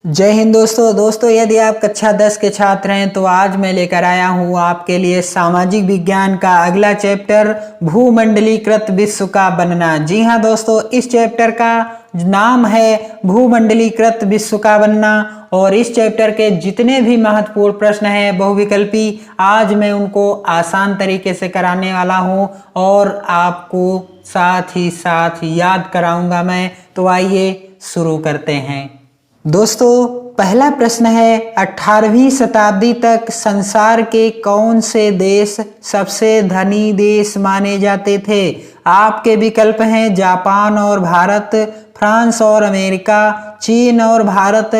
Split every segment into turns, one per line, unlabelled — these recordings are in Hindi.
जय हिंद दोस्तों यदि आप कक्षा 10 के छात्र हैं तो आज मैं लेकर आया हूँ आपके लिए सामाजिक विज्ञान का अगला चैप्टर भूमंडलीकृत विश्व का बनना। जी हाँ दोस्तों, इस चैप्टर का नाम है भूमंडलीकृत विश्व का बनना और इस चैप्टर के जितने भी महत्वपूर्ण प्रश्न हैं बहुविकल्पी, आज मैं उनको आसान तरीके से कराने वाला हूँ और आपको साथ ही साथ याद कराऊंगा मैं। तो आइए शुरू करते हैं। दोस्तों पहला प्रश्न है, 18वीं शताब्दी तक संसार के कौन से देश सबसे धनी देश माने जाते थे? आपके विकल्प हैं जापान और भारत, फ्रांस और अमेरिका, चीन और भारत,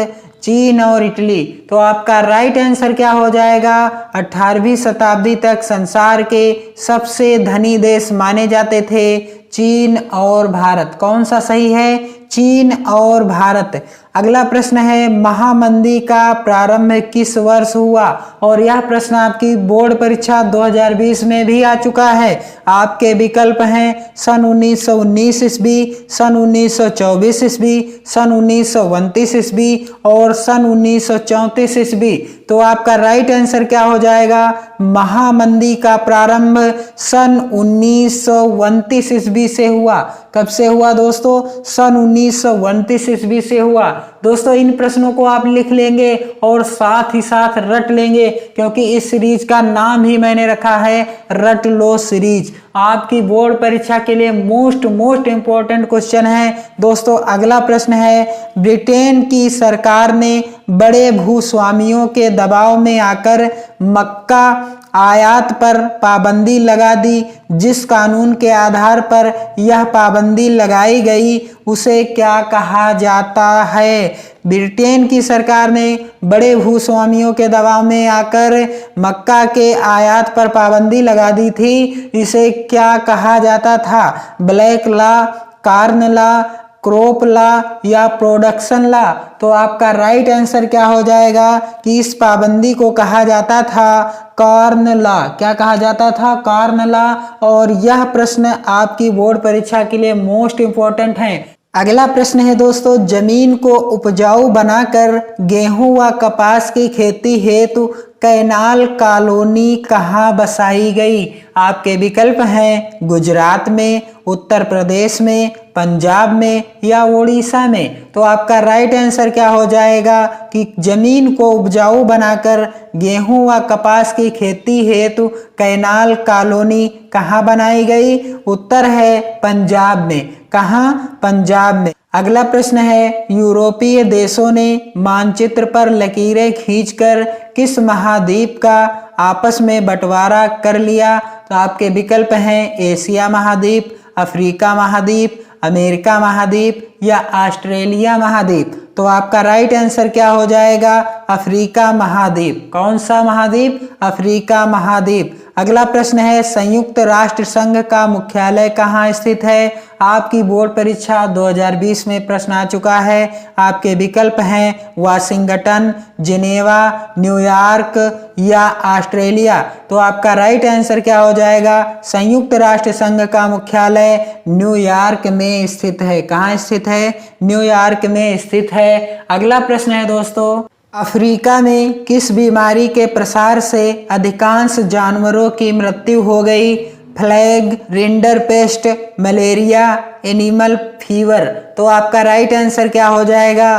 चीन और इटली। तो आपका राइट आंसर क्या हो जाएगा? 18वीं शताब्दी तक संसार के सबसे धनी देश माने जाते थे चीन और भारत। कौन सा सही है? चीन और भारत। अगला प्रश्न है, महामंदी का प्रारंभ किस वर्ष हुआ? और यह प्रश्न आपकी बोर्ड परीक्षा 2020 में भी आ चुका है। आपके विकल्प हैं सन 1919 ईस्वी, सन 1924 ईस्वी, सन 1929 ईस्वी और सन 1934 ईस्वी। तो आपका राइट आंसर क्या हो जाएगा? महामंदी का प्रारंभ सन 1929 ईस्वी से हुआ। कब से हुआ दोस्तों? सन 1929 ईस्वी से हुआ। दोस्तों इन प्रश्नों को आप लिख लेंगे और साथ ही साथ रट लेंगे, क्योंकि इस सीरीज का नाम ही मैंने रखा है रट लो सीरीज। आपकी बोर्ड परीक्षा के लिए मोस्ट इंपॉर्टेंट क्वेश्चन है। दोस्तों अगला प्रश्न है, ब्रिटेन की सरकार ने बड़े भूस्वामियों के दबाव में आकर मक्का आयात पर पाबंदी लगा दी। जिस कानून के आधार पर यह पाबंदी लगाई गई उसे क्या कहा जाता है? ब्रिटेन की सरकार ने बड़े भूस्वामियों के दबाव में आकर मक्का के आयात पर पाबंदी लगा दी थी। इसे क्या कहा जाता था? Black law, corn law, crop law या प्रोडक्शन लॉ? तो आपका राइट आंसर क्या हो जाएगा कि इस पाबंदी को कहा जाता था कार्न लॉ। क्या कहा जाता था? Corn law. और यह प्रश्न आपकी बोर्ड परीक्षा के लिए मोस्ट इंपॉर्टेंट है। अगला प्रश्न है दोस्तों, जमीन को उपजाऊ बनाकर गेहूं व कपास की खेती हेतु कैनाल कॉलोनी कहाँ बसाई गई? आपके विकल्प हैं गुजरात में, उत्तर प्रदेश में, पंजाब में या उड़ीसा में। तो आपका राइट आंसर क्या हो जाएगा कि जमीन को उपजाऊ बनाकर गेहूं व कपास की खेती हेतु कैनाल कॉलोनी कहाँ बनाई गई? उत्तर है पंजाब में। कहाँ? पंजाब में। अगला प्रश्न है, यूरोपीय देशों ने मानचित्र पर लकीरें खींचकर किस महाद्वीप का आपस में बंटवारा कर लिया? तो आपके विकल्प हैं एशिया महाद्वीप, अफ्रीका महाद्वीप, अमेरिका महाद्वीप या ऑस्ट्रेलिया महाद्वीप। तो आपका राइट आंसर क्या हो जाएगा? अफ्रीका महाद्वीप। कौन सा महाद्वीप? अफ्रीका महाद्वीप। अगला प्रश्न है, संयुक्त राष्ट्र संघ का मुख्यालय कहाँ स्थित है? आपकी बोर्ड परीक्षा 2020 में प्रश्न आ चुका है। आपके विकल्प हैं वाशिंगटन, जिनेवा, न्यूयॉर्क या ऑस्ट्रेलिया। तो आपका राइट आंसर क्या हो जाएगा? संयुक्त राष्ट्र संघ का मुख्यालय न्यूयॉर्क में स्थित है। कहाँ स्थित है? न्यूयॉर्क में स्थित है। अगला प्रश्न है दोस्तों, अफ्रीका में किस बीमारी के प्रसार से अधिकांश जानवरों की मृत्यु हो गई? Plague, rinderpest, malaria, animal fever. तो आपका राइट आंसर क्या हो जाएगा?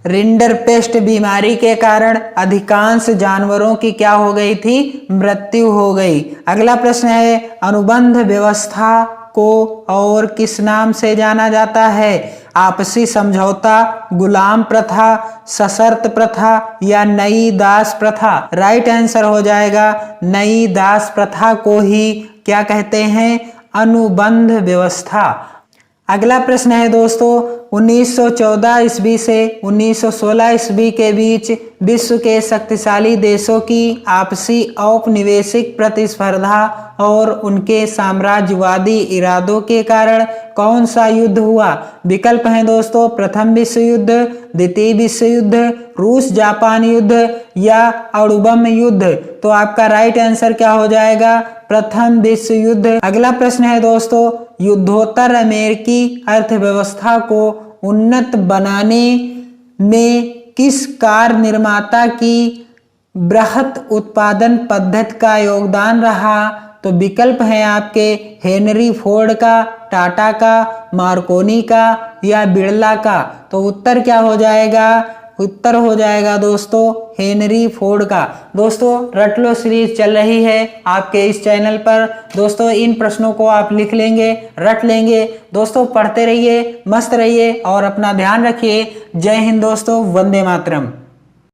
रिंडरपेस्ट बीमारी के कारण अधिकांश जानवरों की क्या हो गई थी? मृत्यु हो गई। अगला प्रश्न है, अनुबंध व्यवस्था को और किस नाम से जाना जाता है? आपसी समझौता, गुलाम प्रथा, सशर्त प्रथा या नई दास प्रथा। राइट आंसर हो जाएगा नई दास प्रथा को ही क्या कहते हैं? अनुबंध व्यवस्था। अगला प्रश्न है दोस्तों, 1914 ईस्वी से 1916 ईस्वी के बीच विश्व के शक्तिशाली देशों की आपसी औपनिवेशिक प्रतिस्पर्धा और उनके साम्राज्यवादी इरादों के कारण कौन सा युद्ध हुआ? विकल्प हैं दोस्तों प्रथम विश्व युद्ध, द्वितीय विश्व युद्ध, रूस जापान युद्ध या अणुबम युद्ध। तो आपका राइट आंसर क्या हो जाएगा? प्रथम विश्व युद्ध। अगला प्रश्न है दोस्तों, युद्धोत्तर अमेरिकी अर्थव्यवस्था को उन्नत बनाने में किस कार निर्माता की बृहत उत्पादन पद्धति का योगदान रहा? तो विकल्प हैं आपके हेनरी फोर्ड का, टाटा का, मार्कोनी का या बिड़ला का। तो उत्तर क्या हो जाएगा? उत्तर हो जाएगा दोस्तों हेनरी फोर्ड का। दोस्तों रट लो सीरीज चल रही है आपके इस चैनल पर। दोस्तों इन प्रश्नों को आप लिख लेंगे, रट लेंगे। दोस्तों पढ़ते रहिए, मस्त रहिए और अपना ध्यान रखिए। जय हिंद दोस्तों, वंदे मातरम।